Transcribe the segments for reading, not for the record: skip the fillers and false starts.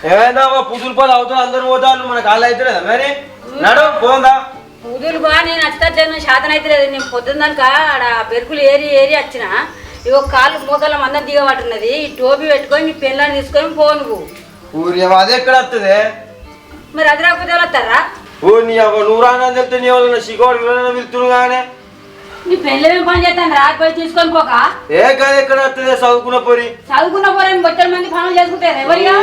ఏమైందా పుదులు పది అవుతారు అందరు పోతారు మన కాళ్ళు అయితే లేదా మరి నడు పోందా పూజలు బా నేను వచ్చేటట్లేదు శాతం అయితే లేదు నేను పొద్దున్నాక ఆడ పెరుకులు ఏరి ఏరి వచ్చిన ఇగో కాళ్ళు మూతల మందం దిగబట్టున్నది ఈ టోపీ పెట్టుకొని నీ పెళ్ళాన్ని తీసుకొని పో నువ్వు ఊరి అది ఎక్కడ వస్తుంది మరి అది రాకపోతే వస్తారా ఓ నీ నువ్వు రానని చెప్తే నీ వాళ్ళు సిగోడు వెళ్తున్నావు కానీ నీ పెళ్ళి పని చేస్తాను రాకపోయి తీసుకొని పోక ఏ కాదు ఎక్కడ వస్తుంది చదువుకున్న పోరి చదువుకున్న పోరని బొచ్చల మంది పనులు చేసుకుంటారు ఎవరిగా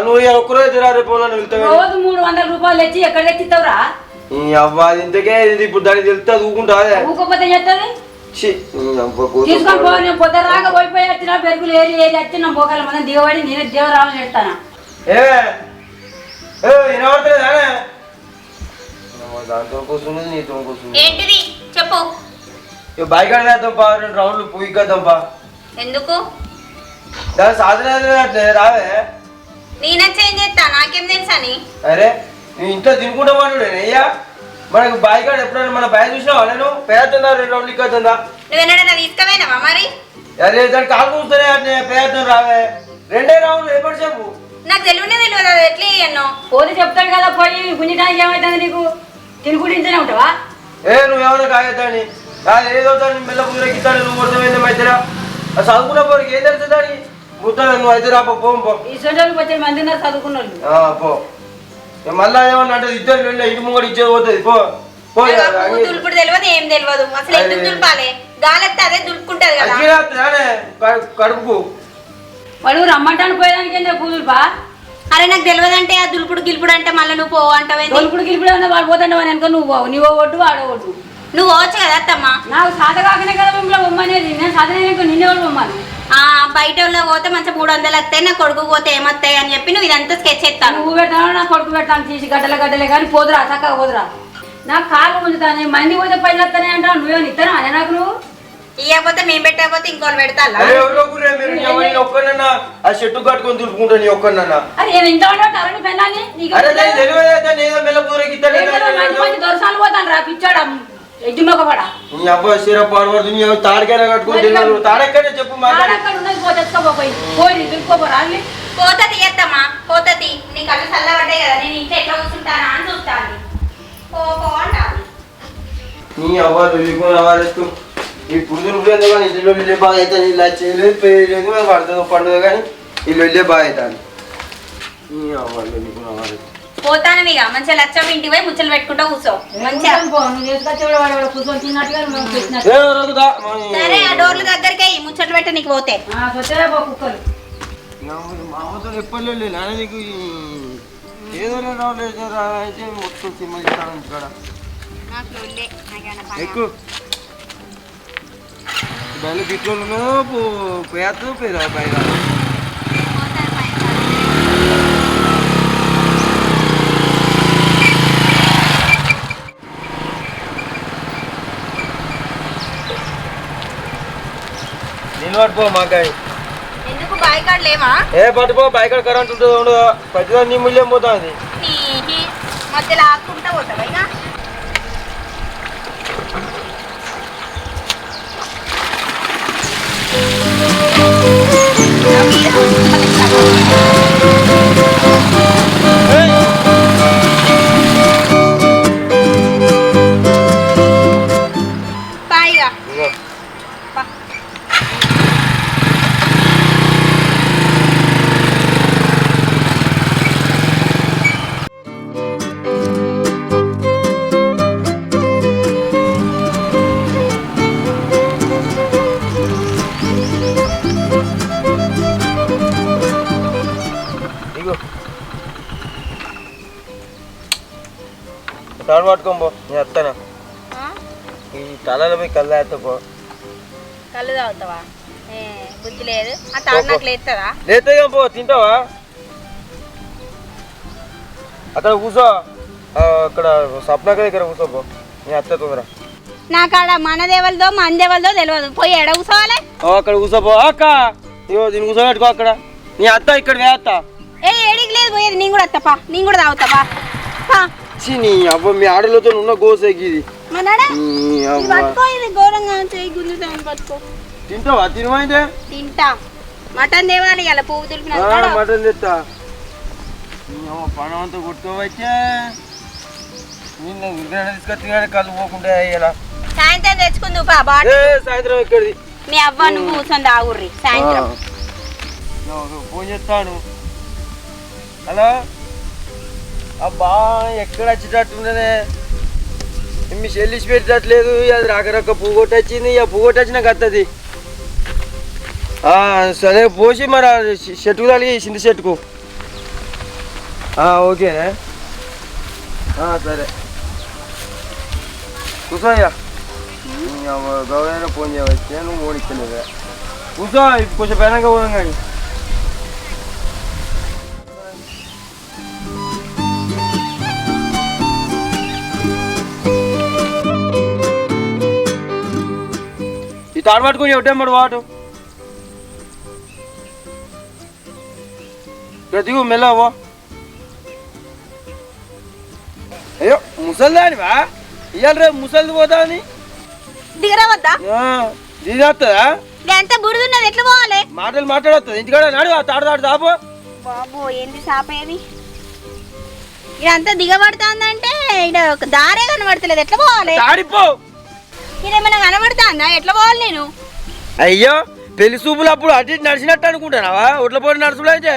నువ్వు ఒక్కరోజు రేపు వెళ్తావు రోజు 300 రూపాయలు తెచ్చి ఎక్కడ తెచ్చిస్తావురా అవ్వ అది ఇంతకే ఇప్పుడు దానికి వెళ్తే ఊకుంటా ఊకపోతే చేస్తుంది తీసుకొని పో నేను పొద్దు రాక పోయిపోయి వచ్చిన పెరుగులు ఏరి ఏరి వచ్చి నా పోగల మనం దిగబడి నేనే దేవరామని చేస్తాను దాంతో కూర్చున్నది నీతో కూర్చుంది ఏంటిది చెప్పు బైక్ అడేద్దాంపా 2 రౌండ్లు పోయి కద్దాంపా ఎందుకు దాని సాధన రావే నేనచ్చేం చేస్తా నాకేం తెలుసని అరే నీ ఇంట్లో తినుకుంటామా అయ్యా మనకు బైక్ ఎప్పుడైనా మన బయట చూసినావా నేను పేరుతుందా 2 రౌండ్లు ఇక్కడుందా నువ్వేనా తీసుకుపోయినావా మరి అరే దాని కాలు కూర్చునే అంటే పేరుతుంది రావే 2 రౌండ్లు ఎప్పుడు చెప్పు నాకు తెలియదు అది ఎట్లా అన్నో పోతే చెప్తాడు కదా పోయి గుంజడానికి ఏమవుతుంది నీకు తినుకుంటే ఉంటావా నువ్వేమన్నా కాగేద్దాని ఏదో దాన్ని మెల్ల పూరెక్కిస్తాను నువ్వు అర్థమైంది మధ్యన చదువుకున్న పోరికి ఏం తెలుస్తుందని గుర్తాను నువ్వు అయితే రాపో పో ఈ సొంటలు వచ్చే మంది ఉన్నారు చదువుకున్న వాళ్ళు పో మళ్ళా ఏమన్నా అంటే ఇద్దరు ఇంటి ముంగడు ఇచ్చేది పోతుంది పో దులుపుడు తెలియదు ఏం తెలియదు అసలు ఎందుకు దులపాలి గాలెత్తే అదే దులుపుకుంటది కదా కడుపుకు వాడు రమ్మంటాను పోయేదానికి ఏంటో పూజలు బా అరే నాకు తెలియదంటే ఆ దులుపుడు గిలుపుడు అంటే మళ్ళీ నువ్వు పోవు అంటావు దులుపుడు గిలుపుడు అన్న వాడు పోతాంటే వాడు అనుకో నువ్వు పోవు నీవో ఒడ్డు వాడో ఒడ్డు నువ్వు పోవచ్చు కదా అత్తమ్మ నాకు సాధ కాకనే కదా మిమ్మల్ని బొమ్మనేది నేను సాధన నిన్నే వాళ్ళు బొమ్మను బయట పోతే మంచిగా 300 వస్తాయి నా కొడుకు పోతే ఏమొస్తాయి అని చెప్పి నువ్వు ఇదంతా స్కెచ్ చేస్తాను నువ్వు పెడతాను నా కొడుకు పెడతాను తీసి గడ్డలే కానీ పోదురా చక్కగా పోదురా నాకు కాళ్ళు ఉంచుతాను మంది పోతే పైన వస్తానే అంటావు నువ్వేమో ఇస్తాను అనే నాకు నువ్వు ఇవ్వకపోతే మేము పెట్టకపోతే ఇంకోళ్ళు పెడతా ఒక్కనన్నా ఆ చెట్టు కట్టుకొని దులుపుకుంటా నీ ఒక్కనన్నా ఇంత ఉంటారు పెళ్ళాన్ని దొరసాలు పోతాను రా పిచ్చాడా ఎడ్డి మొక్కపడా నీ అబ్బాయి సీర పాడబడుతు నీ తాడికైనా కట్టుకొని తాడెక్కడే చెప్పు ఉన్నది పోతేసుకోపోయి పోయి దులుపుకోపోరా పోతా తీయత్తమ్మా పోతుంది నీ కళ్ళు చల్లబడ్డాయి కదా నేను ఇంట్లో ఎట్లా కూర్చుంటానా అని చూస్తాను పో అంటాను నీ అవ్వాలి అవారేస్తూ ఈ పురుదులు పురేందో కానీ ఇల్లు వెళ్ళే బాగా అవుతాను ఇలా చేయలేదు పేయలేదు పడుతుందో పండుగ కానీ ఇల్లు వెళ్ళే బాగా అవుతాను నీ అవ్వాలి అవారేస్తూ పోతాను ఇక మంచిగా లచ్చం ఇంటికి పోయి ముచ్చలు పెట్టుకుంటా కూర్చో మంచిగా సరే ఆ డోర్ల దగ్గరికి ముచ్చట్లు పెట్ట నీకు పోతే మామతో ఎప్పటి నాన్న నీకు ఏదో అయితే మొత్తం సినిమా ఇస్తాను ఇక్కడ ఎక్కువ బయలు గిట్లో పోయాదు పోయిరా పైగా పట్టుకో మాకాయ ఎందుకు బాయికాడ లేవా పట్టుకో బాయికాడ కరెంట్ ఉంటుంది ఉండదు ప్రతిదాన్ని నీ మూల్యం పోతుంది మధ్యలో ఆకుంటా పోతావా ఇక పాయిగా తాడు పట్టుకోబో నేను వస్తానా ఈ తలలో పోయి కళ్ళు తాగుతాపో కళ్ళు తాగుతావా బుద్ధి లేదు ఆ తాడు నాకు లేస్తుందా లేతే పో తింటావా అక్కడ కూర్చో అక్కడ సప్నాక దగ్గర కూర్చోపో నేను వస్తా తొందర నాకాడ మనదేవలదో మనదేవలదో తెలియదు పోయి ఎడ కూర్చోవాలి అక్కడ కూర్చోపో అక్క ఇగో దీన్ని కూర్చోబెట్టుకో అక్కడ నీ అత్త ఇక్కడ వేస్తా ఏడికి లేదు పోయేది నేను కూడా వస్తాపా నేను కూడా తాగుతాపా నీ అవ్వ మీ ఆడలతో ఉన్న గోసేకి ఇది ఘోరంగా పట్టుకో తినవా తినమైతే తింటా మటన్ తేవాలి ఇలా పువ్వు తులిపిన మటన్ తెస్తా పణం అంతా కొట్టుకోవచ్చా నిన్న ఉరికైనా తీసుకొచ్చిన కళ్ళు పోకుండా ఇలా సాయంత్రం తెచ్చుకుందు బాబా సాయంత్రం ఎక్కడిది మీ అవ్వ నువ్వు కూర్చొని తాగుర్రి సాయంత్రం ఫోన్ చేస్తాను హలో అబ్బా ఎక్కడ వచ్చేటట్టున్నదే మీ చెల్లిసి పెట్టట్లేదు అది రకరక పువ్వు కొట్టొచ్చింది ఇక పువ్వు కొట్టొచ్చినాక వస్తుంది సరే పోసి మరి చెట్టుకు తలిగి చింత చెట్టుకు ఓకేనే సరే కూర్చోయ్యా గౌరవ ఫోన్ చేయవచ్చు నువ్వు ఓడిస్తలేదా కూర్చో కొంచెం పెనంగా పోదాం కానీ ఈ తాడు పట్టుకుని ఎవటేమ్మడు వాటు దిగు మెల్లవో అయ్యో ముసలిదానివా ఇవాళ రేపు ముసలిది పోతా అని దిగరావద్దా దీని వస్తుందా ఎంత బురుదున్నది ఎట్లా పోవాలి మాటలు మాట్లాడొస్తుంది ఇంటికాడ నాడు తాడు తాడు తాపు బాబు ఏంది సాపేది ఇదంతా దిగబడుతుందంటే ఇక్కడ ఒక దారే కనబడతలేదు ఎట్లా పోవాలి తాడిపో ఇదేమైనా కనబడుతుందా ఎట్లా పోవాలి నేను అయ్యో పెళ్లి చూపులు అప్పుడు అటు ఇటు నడిచినట్టు అనుకుంటానావా ఒట్ల పోయి నడుచులు అయితే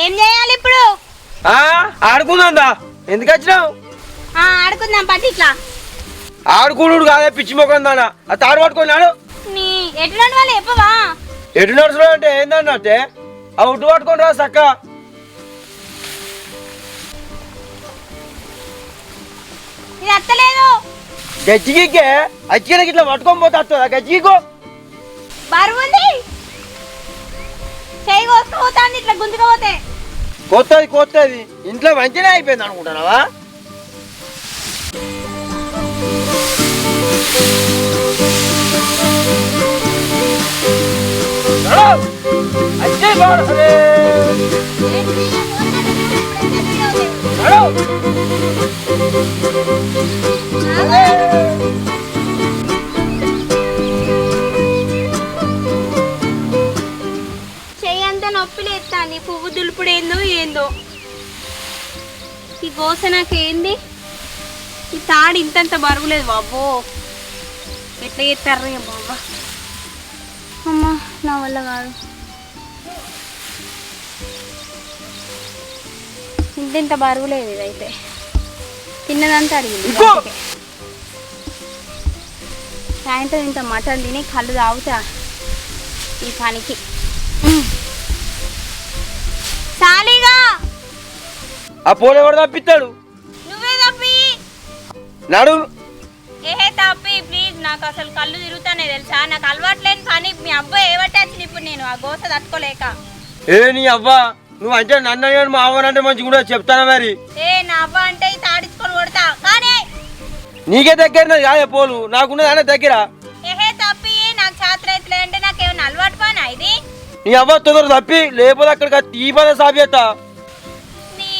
ఏం చేయాలి ఇప్పుడు ఆడుకుందా ఎందుకు వచ్చినావు ఆడుకుందాం పట్టి ఇట్లా ఆడుకున్నాడు కాదే పిచ్చి మొక్కం దానా ఆ తాడు పట్టుకున్నాడు నీ ఎటు నడవాలి చెప్పవా ఎటు నడుచుడు అంటే ఏందన్నట్టే ఆ ఉడ్డు పట్టుకొని రా సక్క ఇది అత్తలేదు గజ్జిగికే అచ్చికనకి ఇట్లా పట్టుకొని పోతే వస్తుందా గజ్జిగో బరువు ఉంది చేయి కోసుకుపోతాంది ఇట్లా గుంజుకపోతే కొత్తది ఇంట్లో మంచిగా అయిపోయింది అనుకుంటున్నావా అచ్చే బాడలే చెయ్యంతా నొప్పి లేస్తాంది పువ్వు దులుపుడు ఏందో ఈ గోస నాకేంది ఈ తాడు ఇంతంత బరువులేదు బాబో ఎట్లా చేస్తారా బాబా అమ్మా నా వల్ల కాదు ఇంత బరువులేదు ఇదైతే తిన్నదంతా అడిగింది సాయంత్రం ఇంత మటన్ తిని కళ్ళు తాగుతా ఈ పనికి చాలీగా ఆ పోలు ఎవరు తప్పిస్తాడు నువ్వే తప్పి నాడు ఏహే తప్పి ప్లీజ్ నాకు అసలు కళ్ళు తిరుగుతానే తెలుసా నాకు అలవాట్లేని పని మీ అబ్బాయి ఏవట్టేసింది ఇప్పుడు నేను ఆ గోస తట్టుకోలేక ఏ నీ అవ్వా నువ్వు అంటే నన్ను మా అవ్వనంటే మంచిగా కూడా చెప్తానా మరి నా అవ్వ అంటే తాడించుకొని కొడతా కానీ నీకే దగ్గర కాదే పోలు నాకున్నది అనే దగ్గర ఏహే తప్పి నాకు చేతులు అయితే అంటే నాకేమన్నా అలవాటు పనా ఇది నీ అవ్వ తొందర తప్పి లేకపోతే అక్కడికి ఈ పదే సాబేస్తా నీ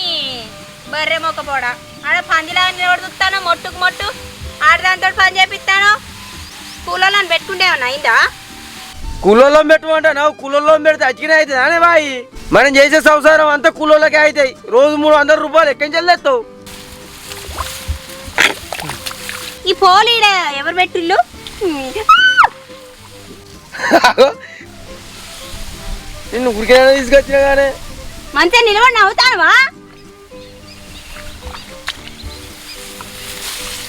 బర్రె మొక్క పోడ ఆడ పందిలాగా నిలబడుతాను మొట్టుకు మొట్టు ఆడదాంతో పని చేపిస్తాను కూలలో పెట్టుకుంటే ఏమన్నా అయిందా కూలలో పెట్టమంటావు కూలలో పెడితే అచ్చికనే అవుతుంది అనే బాయి మనం చేసే సంసారం అంతా కూలోళ్ళకే అవుతాయి రోజు 300 రూపాయలు ఎక్కడి నుంచి వెళ్ళేస్తావు ఈ పోలీడ ఎవరు పెట్టిల్లు నిన్ను ఉరికైనా తీసుకొచ్చినా కానీ మంచిగా నిలబడి నవ్వుతానువా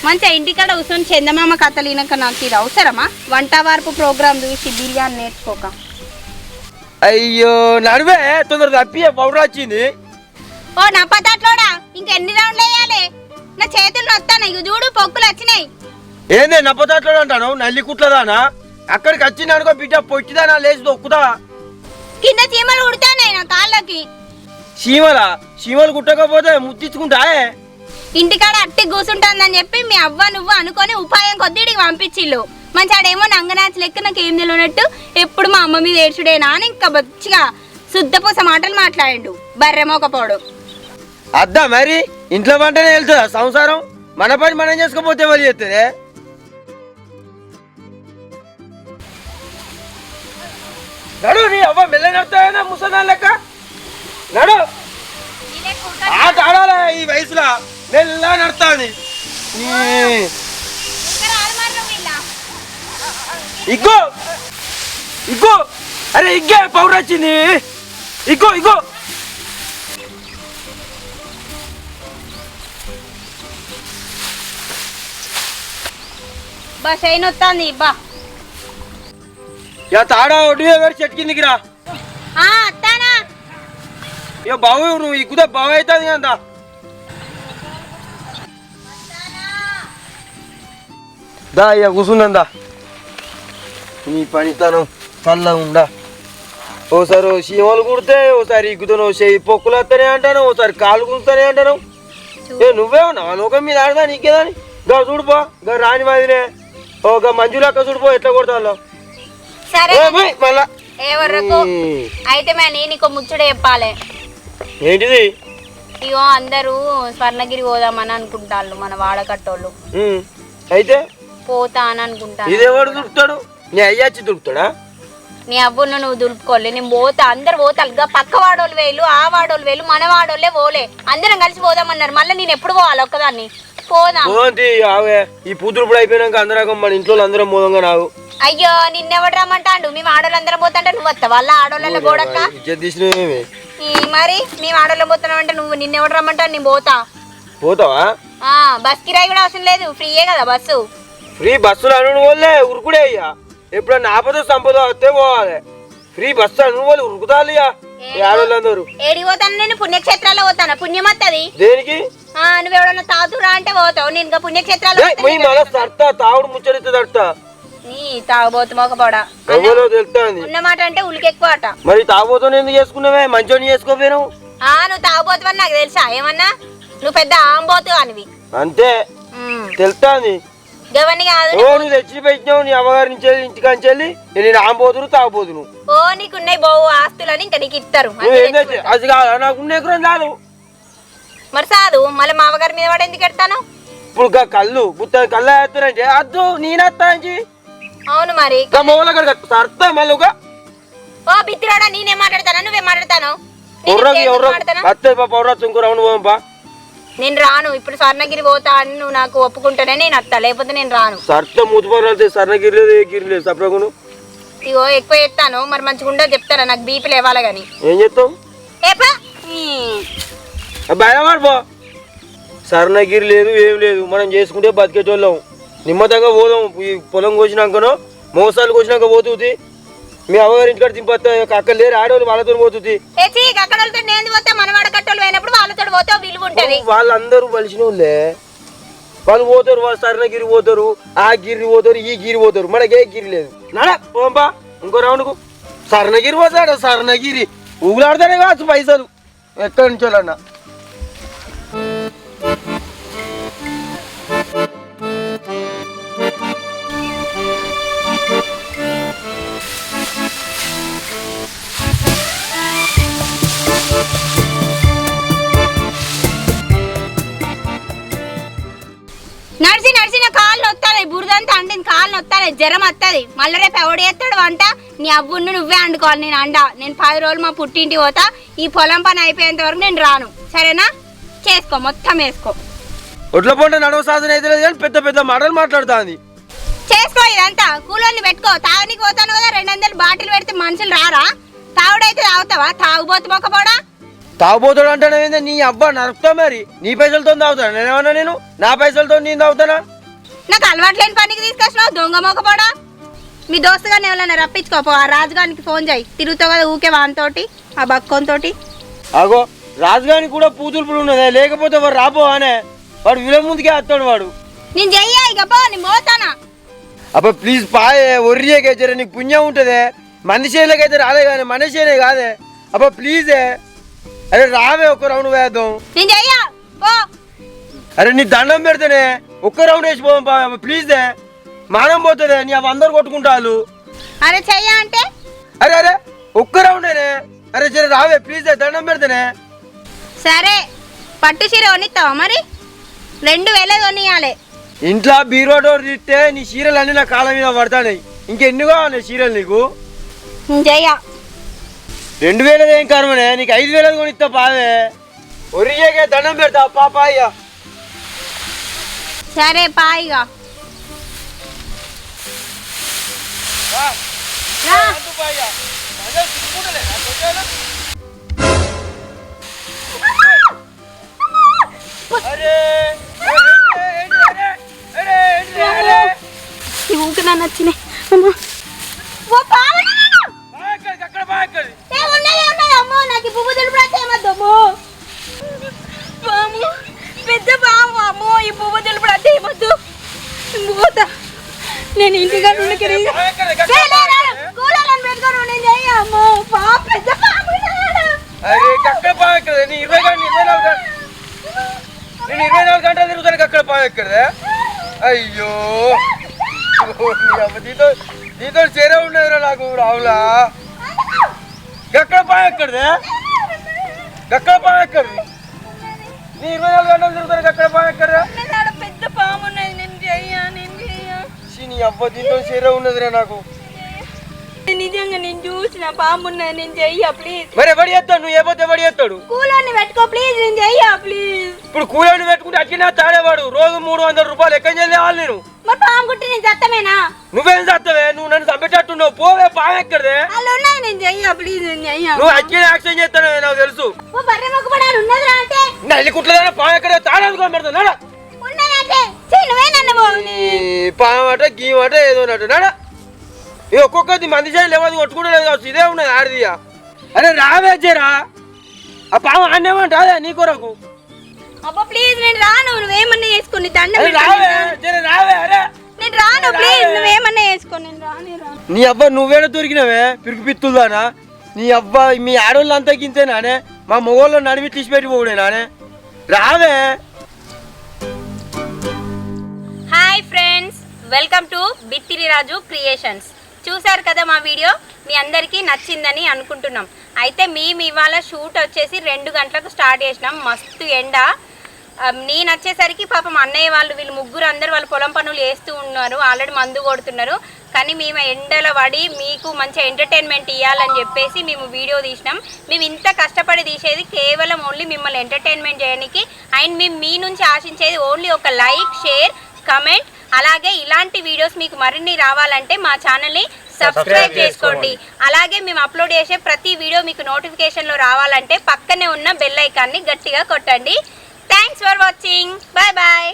మంచిగా ఇంటికాడ కూర్చొని చందమామ కథలు వినక నాకు ఇది అవసరమా వంట వార్పు ప్రోగ్రామ్ చూసి బిర్యానీ నేర్చుకోక అయ్యో నడువే తొందర తప్పి పౌడర్ వచ్చింది ఓ నప్పతట్లోడా ఇంకెన్ని రౌండ్లు వేయాలి నా చేతులు నొత్తాను ఇక చూడు పొక్కులు వచ్చినాయి ఏందే నప్పతట్లో అంటాను నల్లి కుట్లదానా అక్కడికి వచ్చింది అనుకో బిడ్డ పొచ్చిదానా లేచి దొక్కుతా కింద చీమలు ఉడతానే నా కాళ్ళకి చీమలు కుట్టకపోతే ముత్తించుకుంటాయే ఇంటికాడ అట్టి కూర్చుంటుందని చెప్పి మీ అవ్వ నువ్వు అనుకొని ఉపాయం కొద్ది ఇడికి పంపించిల్లు మంచి ఆడేమో నంగనాచి లెక్క నాకు ఏం తెలియనట్టు ఎప్పుడు మా అమ్మ మీద ఏడ్చుడేనా అని ఇంకా బచ్చిగా శుద్ధపూస మాటలు మాట్లాడిండు బర్రెమోకపోడు అద్దా మరి ఇంట్లో పంటనే వెళ్తుందా సంసారం? మన పని మనం చేసుకోపోతే వాళ్ళు చేస్తుంది. నడు నీ అవ్వ మెల్ల నడుతాయనా ముసలా లెక్క నడు. ఆట ఆడాల ఈ వయసులో మెల్ల నడుతుంది. ఇగ్గో ఇగ్గో అరే ఇగ్గే పౌరు వచ్చింది. ఇగ్గో ఇగ్గో బా చైన్ వస్తుంది బా. ఇక తాడా ఒడ్డు చెట్టు కిందికి రా. అత్తానా ఇక బావు నువ్వు ఇగ్గుదా బావు అవుతుంది అంత. దా ఇక కూర్చుందా నీ పనితనం చల్లగా ఉండా. ఓసారి సీమలు కుడితే ఓసారి ఇగ్గుతాను, చెయ్యి పొక్కులు వస్తానే అంటాను, ఓసారి కాలు కుడుతానే అంటాను. నువ్వే ఉన్నావా లోకం మీద ఆడదా నీకేదాని? గా చూడుపో గా రాని మాదినే ఒక మంజులక్క చూడుపో ఎట్లా కొడతాలో. మళ్ళా అయితే నీకు ముచ్చట చెప్పాలి. ఏంటిది? ఇగో అందరూ స్వర్ణగిరి పోదామని అనుకుంటాళ్ళు మన వాడకట్టోళ్ళు. అయితే పోతా అని అనుకుంటాను. ఇదేవాడు దులుపుతాడు? నీ అయ్యాచి దులుపుతాడా? నీ అబ్బును నువ్వు దులుపుకోలే. నేను పోతా, అందరు పోతారుగా. పక్క వాడోళ్ళు వేలు, ఆ వాడోళ్ళు వేలు, మన వాడోళ్ళే పోలే. అందరం కలిసి పోదామన్నారు. మళ్ళీ నేను ఎప్పుడు పోవాలి ఒక్కదాన్ని? పోదాం. ఈ పూతురుపుడు అయిపోయినాక అందరం మన ఇంట్లో అందరం పోదాంగా. నాకు అయ్యో నిన్నెవడు రమ్మంటాడు? మేము ఆడోళ్ళు అందరం పోతాంటే నువ్వు వస్తా వాళ్ళ ఆడోళ్ళ గోడక్క మరి మేము ఆడోళ్ళు పోతున్నావు అంటే నువ్వు నిన్నెవడు రమ్మంటాడు? నేను పోతా. పోతావా? బస్ కిరాయి కూడా అవసరం లేదు, ఫ్రీయే కదా బస్సు. ఫ్రీ బస్సులు అను వాళ్ళే ఉరుకుడే అయ్యా. ఎప్పుడన్నా ఆపద సంపద వస్తే పోవాలి. ఫ్రీ బస్సు అను వాళ్ళు ఉరుకుతారు ఆడోళ్ళందరూ. ఏడికి పోతాను నేను? పుణ్యక్షేత్రాల్లో పోతాను. పుణ్యం వస్తుంది. దేనికి? నువ్వెవడన్నా తాగుతురా అంటే పోతావు. నేను పుణ్యక్షేత్రాలు తాగుడు ముచ్చరితే తడతా నీ తాగబోతు మొగపోడా ఉన్నమాట అంటే ఉలికెక్కువ అట. మరి తాగబోతు ఎందుకు చేసుకున్నావే? మంచోని చేసుకోపోయావు. నువ్వు తాగబోతువని నాకు తెలుసా? ఏమన్నా నువ్వు పెద్ద ఆంబోతు అనివి అంతే తెలుస్తాంది. గవన్ని కాదు నువ్వు తెచ్చి పెట్టినావు నీ అమ్మగారి నుంచి ఇంటికాంచెల్లి. నేను ఆంబోతును తాగబోతును. నీకున్నాయి బావు ఆస్తులని ఇంకా నీకు ఇస్తారు. అది కాదు నాకున్న ఎకరం చాలు. మరి సాదు మళ్ళీ మా అమ్మగారి మీద వాడు ఎందుకు ఎడతాను? ఇప్పుడు కళ్ళు గుత్త కళ్ళు వేస్తానంటే అద్దు నేనేస్తా. అవును మరి మళ్ళీ బిత్తిరాడా నేనేం మాట్లాడతాను? నువ్వేం మాట్లాడతాను? నేను రాను. ఇప్పుడు స్వర్ణగిరి పోతా అని నువ్వు నాకు ఒప్పుకుంటానే నేను అత్తా, లేకపోతే నేను రాను. ఇగో ఎక్కువ ఎత్తాను మరి మంచిగా ఉండదు చెప్తారా? నాకు బీపీ లేవాలి గాని ఏం చెప్తావు? భయపడిపో. స్వర్ణగిరి లేదు ఏం లేదు, మనం చేసుకుంటే బతికేటోళ్ళం. నిమ్మతంగా పోదాం. ఈ పొలం కోసినాకనో మోసాలు కోసినాక పోతుంది. మీ అమ్మగారి ఇంటికాడ దింపొస్తా. అక్కడ లేరు ఆడవాళ్ళు వాళ్ళతో పోతుంది. వాళ్ళందరూ కలిసిన వాళ్ళే. వాళ్ళు పోతారు, వాళ్ళు స్వర్ణగిరి పోతారు, ఆ గిరి పోతారు, ఈ గిరి పోతారు. మనకే గిరి లేదు. నాడా పోంపా ఇంకో రౌండ్కు. స్వర్ణగిరి పోతాడు. స్వర్ణగిరి ఊగులాడతానే కావచ్చు పైసలు ఎక్కడి నుంచో అన్న. నడిచి నడిచి నా కాళ్ళు వస్తాయి, బురదంతా అంటుంది, కాళ్ళు వస్తాయి, జ్వరం వస్తుంది. మళ్ళీ రేపు ఎవడు చేస్తాడు వంట? నీ అబ్బును నువ్వే వండుకోవాలి. నేను అండా. నేను 10 రోజులు మా పుట్టింటికి పోతా. ఈ పొలం పని అయిపోయేంత వరకు నేను రాను. సరేనా? చేసుకో, మొత్తం వేసుకో. ఒడ్ల పంట నడవ సాధన అయితే లేదు కానీ పెద్ద పెద్ద మాటలు మాట్లాడుతుంది. చేసుకో ఇదంతా. కూలోని పెట్టుకో. తాగనికి పోతాను కదా, 200 బాటిల్ పెడితే మనుషులు రారా? తాగుడైతే తాగుతావా? తాగుబోతు మొక్కపోడా? తాగుబోతాడు అంటానే నీ అబ్బా నరుకుతా. మరి నీ పైసలతో తాగుతాను నేనేమన్నా? నేను నా పైసలతో నేను తాగుతానా? నాకు అలవాటు లేని పనికి తీసుకొచ్చినావు దొంగ మొక్కపోడా. మీ దోస్తు గారిని ఎవరైనా రప్పించుకోపో. ఆ రాజుగారికి ఫోన్ చేయి. తిరుగుతావు కదా ఊకే వానితోటి, ఆ బక్కోనితోటి. అగో రాజుగారికి కూడా పూతులు ఉన్నదే, లేకపోతే వాడు రాపోవానే. వాడు విల ముందుకే వస్తాడు వాడు. నేను చెయ్యా ఇక పో, నేను పోతానా? అబ్బా ప్లీజ్ పాయే. ఒర్రియేకైతే నీకు పుణ్యం ఉంటుందే. మంది చేయలేకైతే రాలే కానీ మన చేయలే కాదే. అబ్బా ప్లీజే. అరే రావే, ఒక్క రౌండ్ వేద్దాం. నేను చెయ్యా పో. అరే నీ దండం పెడితేనే ఒక్క రౌండ్ వేసి పోదాం ప్లీజే. మానం పోతుందే. నీ అవి అందరు కొట్టుకుంటారు. అరే చెయ్యా అంటే అరే అరే ఒక్క రౌండేనే. అరే సరే రావే ప్లీజే, దండం పెడితేనే. సరే పట్టు చీర కొనిస్తావా మరి 2000 కొనియాలి. ఇంట్లో బీరో డోర్ తిట్టే నీ చీరలు అన్నీ నా కాళ్ళ మీద పడతాయి. ఇంకెన్ని కావాలి చీరలు నీకు? జయ 2000 ఏం కర్మనే, నీకు 5000 కొనిస్తా పావే. ఒరిగే దండం పెడతా పాప. అయ్యా సరే పాయిగా ఊకి నన్ను వచ్చినాయి. అమ్మో నాకు పువ్వు తెలుపు ఏమద్దమ్మో పాము, పెద్ద పాము. అమ్మో ఈ పువ్వు తెలుపు అంటే ఏమద్దు. పోతా నేను ఇంటిగా కూలని పెట్టుకొని నేను చెయ్యమ్మో. పాము పెద్ద పాము. అరే కక్కడ పాము ఎక్కడదే? నీ 24 గంటలు తిరుగుతానికి అక్కడ పాము ఎక్కడదే? అయ్యో నీతో చేరే ఉండదురా నాకు రావులా. గక్కడ పాము ఎక్కడదే? గక్కడ పాము ఎక్కడది? నీ 24 గంటలు తిరుగుతానికి అక్కడ పాము ఎక్కడదా? పెద్ద పాము ఉన్నది. నేను చెయ్యా నీ అబ్బ దీంతో చేరే ఉన్నదిరా నాకు. నిజంగా నేను చూసిన పాము ఉన్నది. నేను చెయ్యా ప్లీజ్. మరి ఎవడు చేస్తాడు? నువ్వు ఏపోతే ఎవడు చేస్తాడు? కూలోని పెట్టుకో ప్లీజ్. నేను చెయ్యా ప్లీజ్. ఇప్పుడు కూలోని పెట్టుకుంటే అట్లా తాడేవాడు రోజు 300 రూపాయలు ఎక్కడ చేయాలి నేను? మరి పాము కుట్టి నేను చత్తమేనా? నువ్వేం చేస్తావే? నువ్వు నన్ను చంపేటట్టున్నావు. పోవే పాము ఎక్కడదే? అలా ఉన్నాయి. నేను చెయ్యా ప్లీజ్. నేను చెయ్యా. నువ్వు అచ్చిన యాక్షన్ చేస్తానే నాకు తెలుసు. ఓ బర్రె మొక్కుపడాలి ఉన్నదిరా అంటే నల్లి కుట్లదా పాము ఎక్కడే తాడేందుకో పెడతా నాడా. ఉన్నదంటే నువ్వే నన్ను పాము అట గీమట ఏదో నట్టు నాడా. ఇది ఒక్కొక్కది మంది చేయలు ఎవరు కొట్టుకుంటలేదు కావచ్చు. ఇదే ఉన్నది ఆడిదియా. అరే రావే జరా. ఆ పాము ఆడేమంటా అదే నీ కొరకు. అబ్బా ప్లీజ్ నేను రాను. నువ్వేమన్నా చేసుకుని దండం రావే జరా రావే. అరే నేను రాను ప్లీజ్. నువ్వేమన్నా చేసుకుని నేను రాను. నీ అబ్బా నువ్వేడ దొరికినవే పిరికి పిత్తులదానా? నీ అబ్బా మీ ఆడోళ్ళు అంతా గింతేనానే? మా మొగోళ్ళు నడిమి తీసిపెట్టి పోవుడేనానే? రావే. Hi friends, welcome to Bittiri Raju creations. చూసారు కదా మా వీడియో, మీ అందరికీ నచ్చిందని అనుకుంటున్నాం. అయితే మేము ఇవాళ షూట్ వచ్చేసి 2 గంటలకు స్టార్ట్ చేసినాం. మస్తు ఎండ. నేను వచ్చేసరికి పాపం అన్నయ్య వాళ్ళు వీళ్ళు ముగ్గురు అందరు వాళ్ళు పొలం పనులు వేస్తూ ఉన్నారు. ఆల్రెడీ మందు కొడుతున్నారు. కానీ మేము ఎండలో పడి మీకు మంచి ఎంటర్టైన్మెంట్ ఇవ్వాలని చెప్పేసి మేము వీడియో తీసినాం. మేము ఇంత కష్టపడి తీసేది కేవలం ఓన్లీ మిమ్మల్ని ఎంటర్టైన్మెంట్ చేయడానికి. అండ్ మేము మీ నుంచి ఆశించేది ఓన్లీ ఒక లైక్, షేర్, కమెంట్. అలాగే ఇలాంటి వీడియోస్ మీకు మరిన్ని రావాలంటే మా ఛానల్ని సబ్స్క్రైబ్ చేసుకోండి. అలాగే మేము అప్లోడ్ చేసే ప్రతి వీడియో మీకు నోటిఫికేషన్లో రావాలంటే పక్కనే ఉన్న బెల్ ఐకాన్ని గట్టిగా కొట్టండి. Thanks for watching. Bye bye.